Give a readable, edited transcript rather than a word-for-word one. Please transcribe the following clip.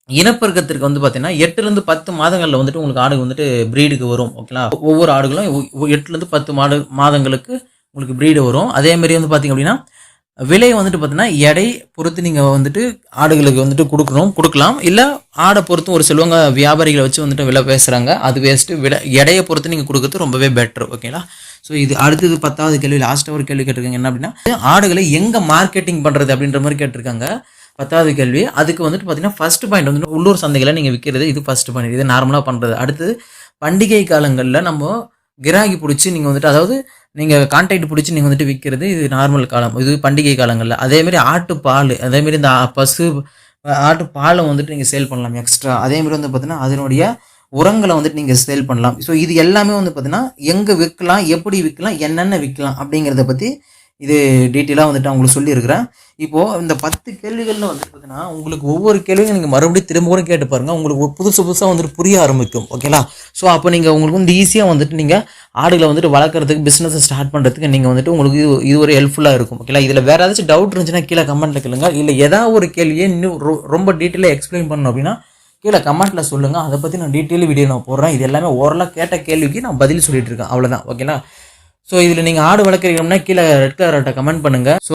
இனப்பெருக்கத்திற்கு வந்து பார்த்தீங்கன்னா 8லேருந்து 10 மாதங்களில் வந்துட்டு உங்களுக்கு ஆடு வந்துட்டு ப்ரீடுக்கு வரும். ஓகேங்களா? ஒவ்வொரு ஆடுகளும் 8லேருந்து 10 மாதங்களுக்கு உங்களுக்கு ப்ரீடு வரும். அதேமாரி வந்து பார்த்தீங்க அப்படின்னா விலை வந்துட்டு பார்த்தீங்கன்னா எடை பொறுத்து நீங்கள் வந்துட்டு ஆடுகளுக்கு வந்துட்டு கொடுக்கலாம். இல்லை ஆடை பொறுத்து ஒரு சிலவங்க வியாபாரிகளை வச்சு வந்துட்டு விலை பேசுகிறாங்க. அது வேஸ்ட்டு. எடையை பொறுத்து நீங்கள் கொடுக்குறது ரொம்பவே பெட்ரு. ஓகேங்களா? ஸோ இது அடுத்தது 10வது கேள்வி, லாஸ்ட்டாக ஒரு கேள்வி கேட்டிருக்காங்க. என்ன அப்படின்னா ஆடுகளை எங்கே மார்க்கெட்டிங் பண்ணுறது அப்படின்ற மாதிரி கேட்டிருக்காங்க. 10வது கேள்வி. அதுக்கு வந்துட்டு பார்த்தீங்கன்னா ஃபர்ஸ்ட் பாயிண்ட் வந்து உள்ளூர் சந்தைகளை நீங்கள் விற்கிறது. இது ஃபர்ஸ்ட் பாயிண்ட். இது நார்மலாக பண்ணுறது. அடுத்தது பண்டிகை காலங்களில் நம்ம கிராகி பிடிச்சி நீங்கள் வந்துட்டு, அதாவது நீங்கள் கான்ட்ராக்ட் பிடிச்சி நீங்கள் வந்துட்டு விற்கிறது. இது நார்மல் காலம். இது பண்டிகை காலங்களில். அதேமாரி ஆட்டுப்பால், அதேமாரி இந்த ஆட்டுப்பாலை வந்துட்டு நீங்கள் சேல் பண்ணலாம் எக்ஸ்ட்ரா. அதேமாரி வந்து பார்த்தீங்கன்னா அதனுடைய உரங்களை வந்துட்டு நீங்கள் சேல் பண்ணலாம். ஸோ இது எல்லாமே வந்து பார்த்தீங்கன்னா எங்கே விற்கலாம், எப்படி விற்கலாம், என்னென்ன விற்கலாம் அப்படிங்கிறத பற்றி இது டீட்டெயிலாக வந்துட்டு அவங்களுக்கு சொல்லியிருக்கிறேன். இப்போது இந்த 10 கேள்விகளில் வந்துட்டு பார்த்தீங்கன்னா உங்களுக்கு ஒவ்வொரு கேள்வியும் நீங்கள் மறுபடியும் திரும்ப கூட கேட்டு பாருங்கள். உங்களுக்கு புதுசாக வந்துட்டு புரிய ஆரம்பிக்கும். ஓகேங்களா? ஸோ அப்போ நீங்கள் உங்களுக்கு வந்து ஈஸியாக வந்துட்டு நீங்கள் ஆடுகளை வந்துட்டு வளர்க்குறதுக்கு, பிஸ்னஸை ஸ்டார்ட் பண்ணுறதுக்கு நீங்கள் வந்துட்டு உங்களுக்கு இது ஒரு ஹெல்ப்ஃபுல்லாக இருக்கும். ஓகேங்களா? இதில் வேறு ஏதாச்சும் டவுட் இருந்துச்சுன்னா கீழே கமெண்ட்டில் கேளுங்க. இல்லை ஏதாவது ஒரு கேள்வியை இன்னும் ரொம்ப டீட்டெயிலாக எக்ஸ்பிளைன் பண்ணணும் அப்படின்னா கீழே கமெண்ட்டில் சொல்லுங்கள். அதை பற்றி நான் டீட்டெயில் வீடியோ நான் போடுறேன். இது எல்லாமே ஓரளவு கேட்ட கேள்விக்கு நான் பதில் சொல்லிட்டு இருக்கேன். அவ்வளோதான். ஓகேங்களா? ஸோ இதில் நீங்கள் ஆடு வளர்க்குறீங்கன்னா கீழே ரெட் கலர்ட்ட கமெண்ட் பண்ணுங்கள். ஸோ